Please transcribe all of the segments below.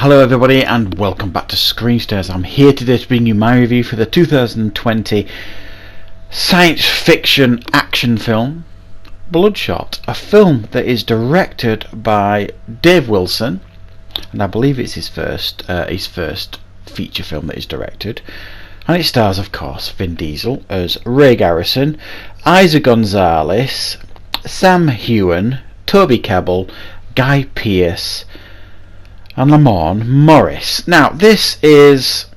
Hello everybody and welcome back to Screensters. I'm here today to bring you my review for the 2020 science fiction action film Bloodshot, a film that is directed by Dave Wilson, and I believe it's his first feature film that he's directed, and it stars of course Vin Diesel as Ray Garrison, Isa Gonzalez, Sam Heughan, Toby Kebbell, Guy Pearce and Lamorne Morris. Now this is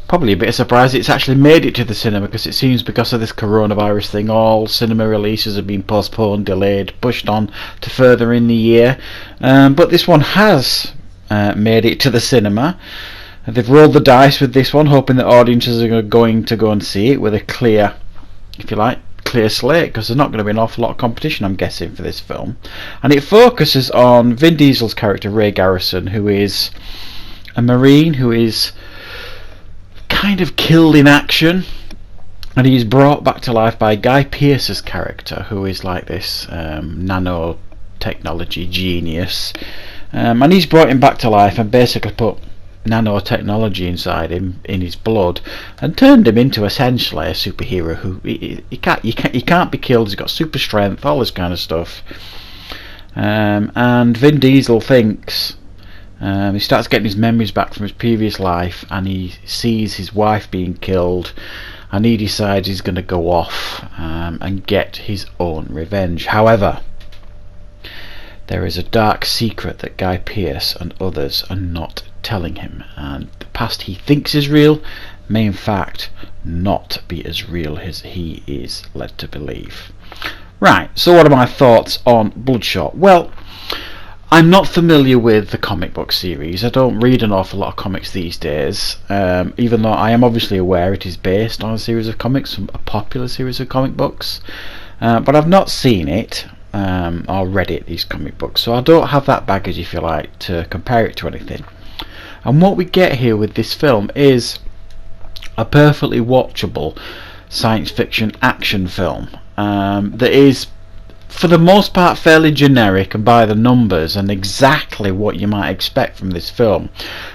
probably a bit of a surprise. It's actually made it to the cinema because it seems because of this coronavirus thing all cinema releases have been postponed, delayed, pushed on to further in the year, but this one has made it to the cinema. They've rolled the dice with this one, hoping that audiences are going to go and see it with a clear, if you like, clear slate, because there's not going to be an awful lot of competition, I'm guessing, for this film. And it focuses on Vin Diesel's character Ray Garrison, who is a Marine who is kind of killed in action, and he's brought back to life by Guy Pearce's character, who is like this nanotechnology genius, and he's brought him back to life and basically put nanotechnology inside him, in his blood, and turned him into essentially a superhero who he can't be killed. He's got super strength, all this kind of stuff. And Vin Diesel thinks he starts getting his memories back from his previous life, and he sees his wife being killed, and he decides he's going to go off and get his own revenge. However, there is a dark secret that Guy Pearce and others are not telling him, and the past he thinks is real may in fact not be as real as he is led to believe. Right, so what are my thoughts on Bloodshot? Well, I'm not familiar with the comic book series. I don't read an awful lot of comics these days, even though I am obviously aware it is based on a series of comics, a popular series of comic books, but I've not seen it or read it, these comic books, so I don't have that baggage, if you like, to compare it to anything. And what we get here with this film is a perfectly watchable science fiction action film that is for the most part fairly generic and by the numbers, and exactly what you might expect from this film.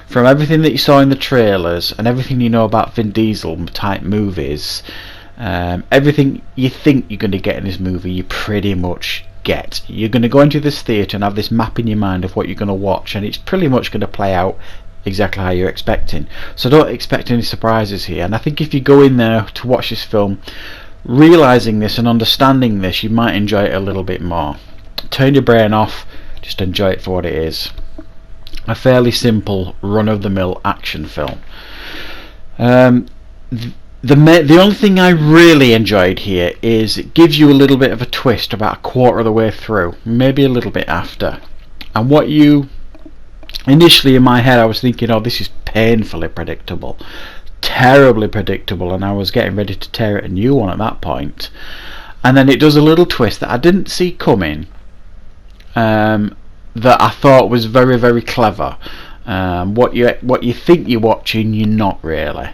From everything that you saw in the trailers and everything you know about Vin Diesel type movies, everything you think you're going to get in this movie you pretty much get. You're going to go into this theatre and have this map in your mind of what you're going to watch, and it's pretty much going to play out exactly how you're expecting. So don't expect any surprises here, and I think if you go in there to watch this film realising this and understanding this, you might enjoy it a little bit more. Turn your brain off, just enjoy it for what it is. A fairly simple run-of-the-mill action film. The only thing I really enjoyed here is it gives you a little bit of a twist about a quarter of the way through, maybe a little bit after. And what you initially in my head I was thinking, oh, this is painfully predictable, terribly predictable, and I was getting ready to tear it a new one at that point. And then it does a little twist that I didn't see coming, that I thought was very, very clever. What you think you're watching, you're not really.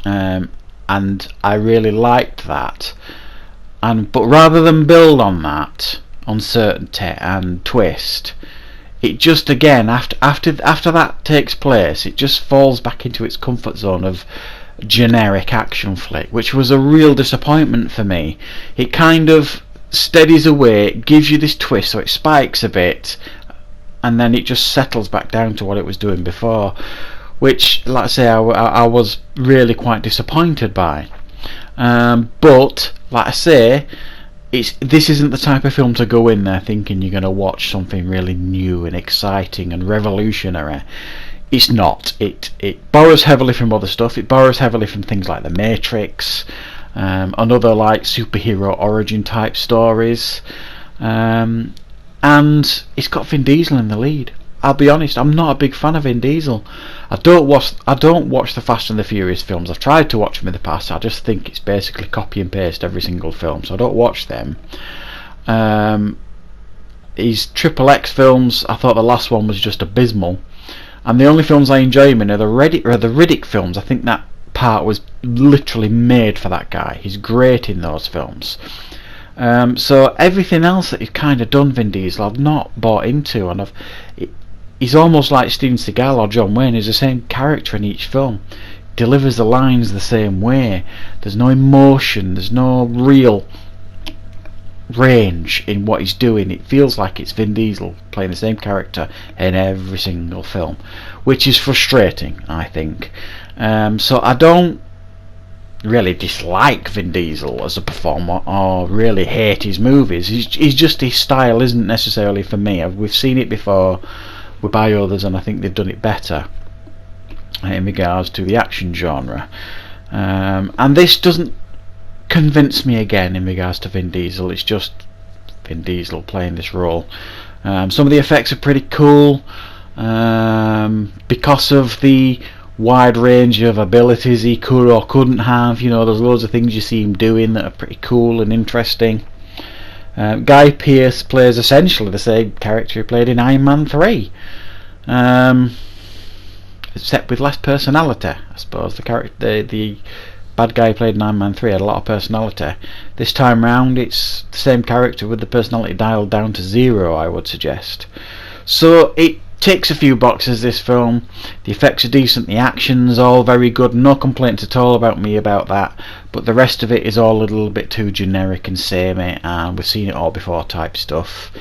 And I really liked that. But rather than build on that uncertainty and twist, it just, again, after that takes place, it just falls back into its comfort zone of generic action flick, which was a real disappointment for me. It kind of steadies away, it gives you this twist, so it spikes a bit, and then it just settles back down to what it was doing before, which, like I say, I was really quite disappointed by. But like I say, this isn't the type of film to go in there thinking you're going to watch something really new and exciting and revolutionary. It's not. It borrows heavily from other stuff. It borrows heavily from things like The Matrix, and other like superhero origin type stories, and it's got Vin Diesel in the lead. I'll be honest, I'm not a big fan of Vin Diesel. I don't watch the Fast and the Furious films. I've tried to watch them in the past. I just think it's basically copy and paste every single film, so I don't watch them. His XXX films, I thought the last one was just abysmal, and the only films I enjoy him in are the Riddick films. I think that part was literally made for that guy. He's great in those films. So everything else that he's kind of done, Vin Diesel, I've not bought into, and he's almost like Steven Seagal or John Wayne. He's the same character in each film, delivers the lines the same way. There's no emotion, there's no real range in what he's doing. It feels like it's Vin Diesel playing the same character in every single film, which is frustrating, I think. So I don't really dislike Vin Diesel as a performer or really hate his movies. He's just, his style isn't necessarily for me. We've seen it before by others, and I think they've done it better in regards to the action genre. And this doesn't convince me again in regards to Vin Diesel. It's just Vin Diesel playing this role. Some of the effects are pretty cool because of the wide range of abilities he could or couldn't have. You know, there's loads of things you see him doing that are pretty cool and interesting. Guy Pearce plays essentially the same character he played in Iron Man 3, except with less personality, I suppose. The bad guy played in Iron Man 3 had a lot of personality. This time round it's the same character with the personality dialed down to 0, I would suggest. So it ticks a few boxes, this film. The effects are decent, the action's all very good, no complaints at all about me about that, but the rest of it is all a little bit too generic and samey, and we've seen it all before type stuff.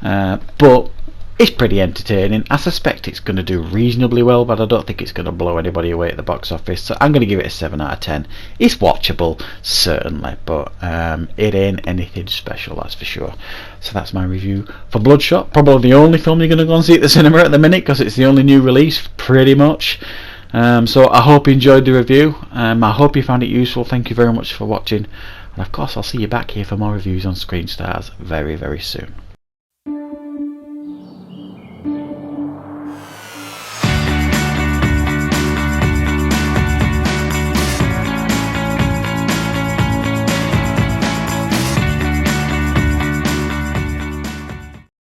But it's pretty entertaining. I suspect it's going to do reasonably well, but I don't think it's going to blow anybody away at the box office, so I'm going to give it a 7 out of 10. It's watchable, certainly, but it ain't anything special, that's for sure. So that's my review for Bloodshot. Probably the only film you're going to go and see at the cinema at the minute, because it's the only new release, pretty much. So I hope you enjoyed the review. I hope you found it useful. Thank you very much for watching, and of course I'll see you back here for more reviews on Screen Stars very, very soon.